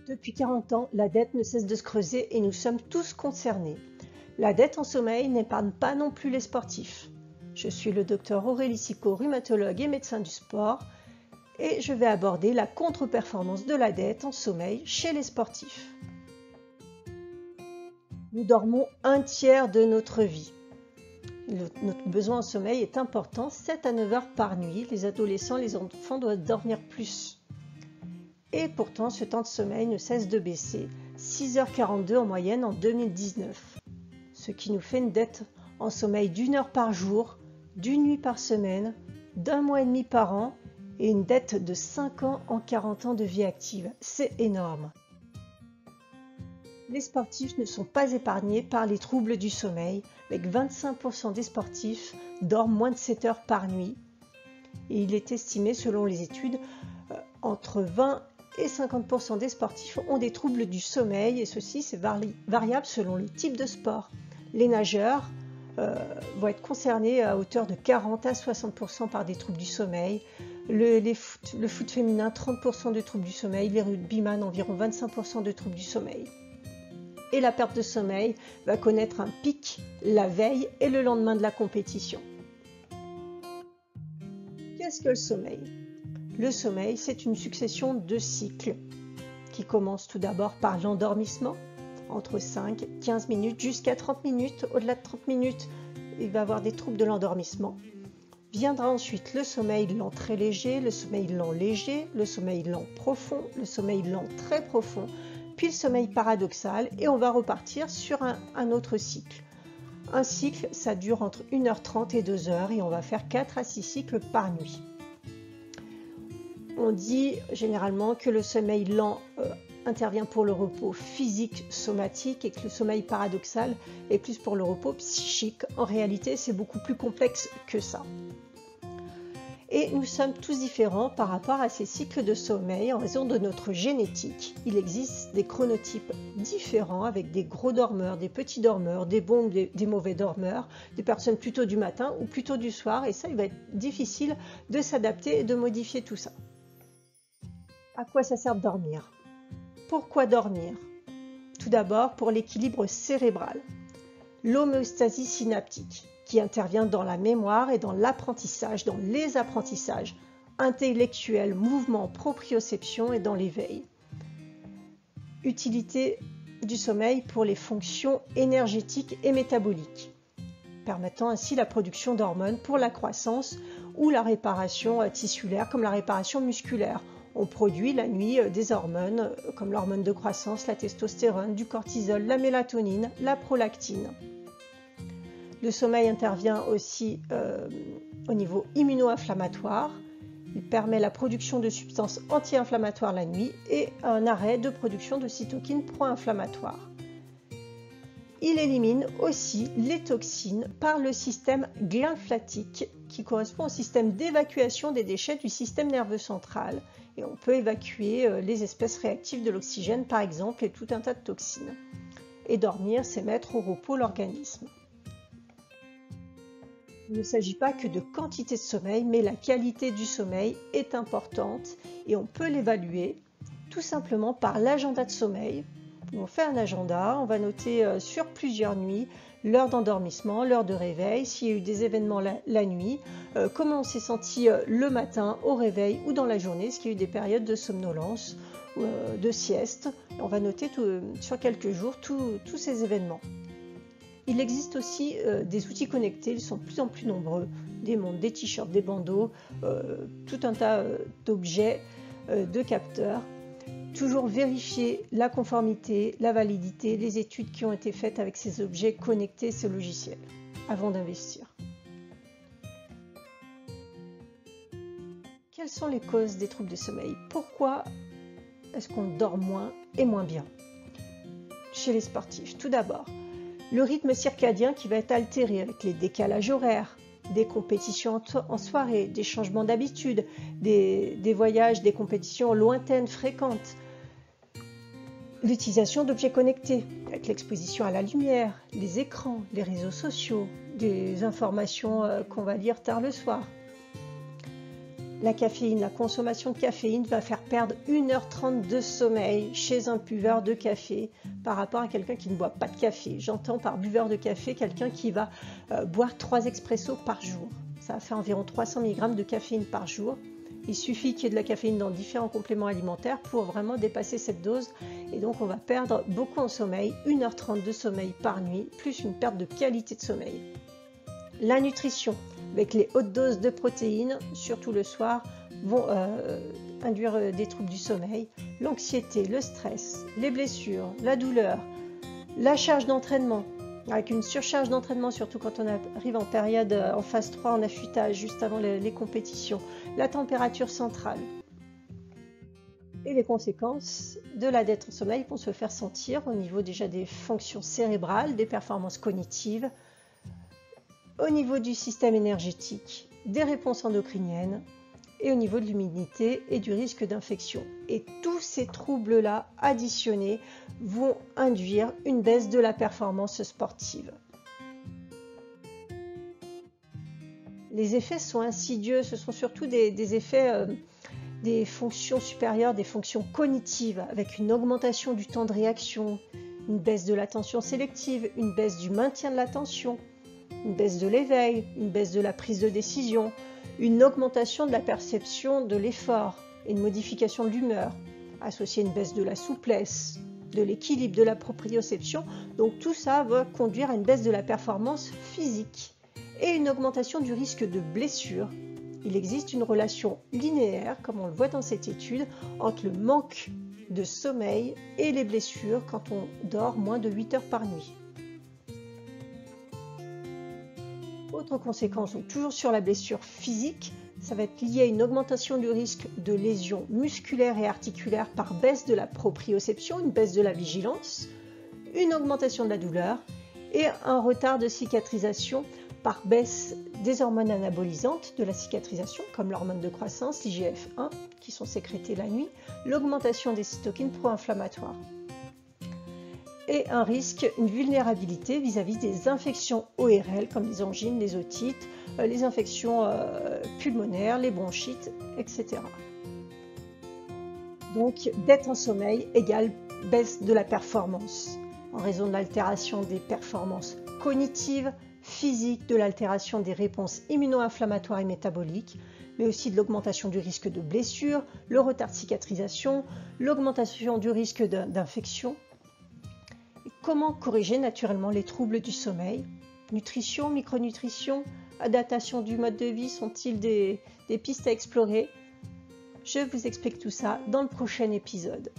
Depuis 40 ans, la dette ne cesse de se creuser et nous sommes tous concernés. La dette en sommeil n'épargne pas non plus les sportifs. Je suis le docteur Aurélie Sicot, rhumatologue et médecin du sport, et je vais aborder la contre-performance de la dette en sommeil chez les sportifs. Nous dormons un tiers de notre vie. Notre besoin en sommeil est important, 7 à 9 heures par nuit. Les adolescents, les enfants doivent dormir plus. Et pourtant, ce temps de sommeil ne cesse de baisser, 6h42 en moyenne en 2019. Ce qui nous fait une dette en sommeil d'1 heure par jour, d'1 nuit par semaine, d'1 mois et demi par an et une dette de 5 ans en 40 ans de vie active. C'est énorme. Les sportifs ne sont pas épargnés par les troubles du sommeil, avec 25% des sportifs dorment moins de 7 heures par nuit. Et il est estimé, selon les études, entre 20 et 50% des sportifs ont des troubles du sommeil, et ceci c'est variable selon le type de sport. Les nageurs vont être concernés à hauteur de 40 à 60% par des troubles du sommeil. Le foot féminin, 30% de troubles du sommeil. Les rugbyman, environ 25% de troubles du sommeil. Et la perte de sommeil va connaître un pic la veille et le lendemain de la compétition. Qu'est-ce que le sommeil ? Le sommeil, c'est une succession de cycles qui commencent tout d'abord par l'endormissement, entre 5 et 15 minutes jusqu'à 30 minutes. Au-delà de 30 minutes, il va y avoir des troubles de l'endormissement. Viendra ensuite le sommeil lent très léger, le sommeil lent léger, le sommeil lent profond, le sommeil lent très profond, puis le sommeil paradoxal, et on va repartir sur un autre cycle. Un cycle, ça dure entre 1h30 et 2h, et on va faire 4 à 6 cycles par nuit. On dit généralement que le sommeil lent intervient pour le repos physique somatique et que le sommeil paradoxal est plus pour le repos psychique. En réalité, c'est beaucoup plus complexe que ça. Et nous sommes tous différents par rapport à ces cycles de sommeil en raison de notre génétique. Il existe des chronotypes différents avec des gros dormeurs, des petits dormeurs, des bons, des mauvais dormeurs, des personnes plutôt du matin ou plutôt du soir. Et ça, il va être difficile de s'adapter et de modifier tout ça. À quoi ça sert de dormir ? Pourquoi dormir ? Tout d'abord pour l'équilibre cérébral, l'homéostasie synaptique qui intervient dans la mémoire et dans l'apprentissage, dans les apprentissages intellectuels, mouvement, proprioception et dans l'éveil. Utilité du sommeil pour les fonctions énergétiques et métaboliques, permettant ainsi la production d'hormones pour la croissance ou la réparation tissulaire comme la réparation musculaire. On produit la nuit des hormones comme l'hormone de croissance, la testostérone, du cortisol, la mélatonine, la prolactine. Le sommeil intervient aussi au niveau immuno-inflammatoire. Il permet la production de substances anti-inflammatoires la nuit et un arrêt de production de cytokines pro-inflammatoires. Il élimine aussi les toxines par le système glymphatique qui correspond au système d'évacuation des déchets du système nerveux central. Et on peut évacuer les espèces réactives de l'oxygène par exemple et tout un tas de toxines. Et dormir, c'est mettre au repos l'organisme. Il ne s'agit pas que de quantité de sommeil, mais la qualité du sommeil est importante et on peut l'évaluer tout simplement par l'agenda de sommeil. On fait un agenda, on va noter sur plusieurs nuits l'heure d'endormissement, l'heure de réveil, s'il y a eu des événements la nuit, comment on s'est senti le matin au réveil ou dans la journée, est-ce qu'il y a eu des périodes de somnolence, de sieste. On va noter sur quelques jours tous ces événements. Il existe aussi des outils connectés, ils sont de plus en plus nombreux, des montres, des t-shirts, des bandeaux, tout un tas d'objets, de capteurs. Toujours vérifier la conformité, la validité, les études qui ont été faites avec ces objets connectés, ces logiciels, avant d'investir. Quelles sont les causes des troubles de sommeil ? Pourquoi est-ce qu'on dort moins et moins bien chez les sportifs ? Tout d'abord, le rythme circadien qui va être altéré avec les décalages horaires, des compétitions en soirée, des changements d'habitude, des voyages, des compétitions lointaines, fréquentes. L'utilisation d'objets connectés, avec l'exposition à la lumière, les écrans, les réseaux sociaux, des informations qu'on va lire tard le soir. La caféine, la consommation de caféine va faire perdre 1h30 de sommeil chez un buveur de café par rapport à quelqu'un qui ne boit pas de café. J'entends par buveur de café quelqu'un qui va boire 3 expressos par jour. Ça va faire environ 300 mg de caféine par jour. Il suffit qu'il y ait de la caféine dans différents compléments alimentaires pour vraiment dépasser cette dose. Et donc on va perdre beaucoup en sommeil, 1h30 de sommeil par nuit, plus une perte de qualité de sommeil. La nutrition, avec les hautes doses de protéines, surtout le soir, vont induire des troubles du sommeil. L'anxiété, le stress, les blessures, la douleur, la charge d'entraînement, avec une surcharge d'entraînement, surtout quand on arrive en période en phase 3, en affûtage, juste avant les compétitions, la température centrale. Et les conséquences de la dette en sommeil vont se faire sentir au niveau déjà des fonctions cérébrales, des performances cognitives, au niveau du système énergétique, des réponses endocriniennes et au niveau de l'immunité et du risque d'infection. Et tous ces troubles-là additionnés vont induire une baisse de la performance sportive. Les effets sont insidieux, ce sont surtout des effets des fonctions supérieures, des fonctions cognitives, avec une augmentation du temps de réaction, une baisse de l'attention sélective, une baisse du maintien de l'attention, une baisse de l'éveil, une baisse de la prise de décision, une augmentation de la perception de l'effort et une modification de l'humeur, associée à une baisse de la souplesse, de l'équilibre, de la proprioception. Donc tout ça va conduire à une baisse de la performance physique et une augmentation du risque de blessure. Il existe une relation linéaire, comme on le voit dans cette étude, entre le manque de sommeil et les blessures quand on dort moins de 8 heures par nuit. Autre conséquence, donc toujours sur la blessure physique, ça va être lié à une augmentation du risque de lésions musculaires et articulaires par baisse de la proprioception, une baisse de la vigilance, une augmentation de la douleur et un retard de cicatrisation par baisse des hormones anabolisantes de la cicatrisation, comme l'hormone de croissance, l'IGF-1, qui sont sécrétées la nuit, l'augmentation des cytokines pro-inflammatoires. Et un risque, une vulnérabilité vis-à-vis des infections ORL comme les angines, les otites, les infections pulmonaires, les bronchites, etc. Donc, dette en sommeil égale baisse de la performance en raison de l'altération des performances cognitives, physiques, de l'altération des réponses immuno-inflammatoires et métaboliques, mais aussi de l'augmentation du risque de blessure, le retard de cicatrisation, l'augmentation du risque d'infection. Comment corriger naturellement les troubles du sommeil? Nutrition, micronutrition, adaptation du mode de vie sont-ils des pistes à explorer? Je vous explique tout ça dans le prochain épisode.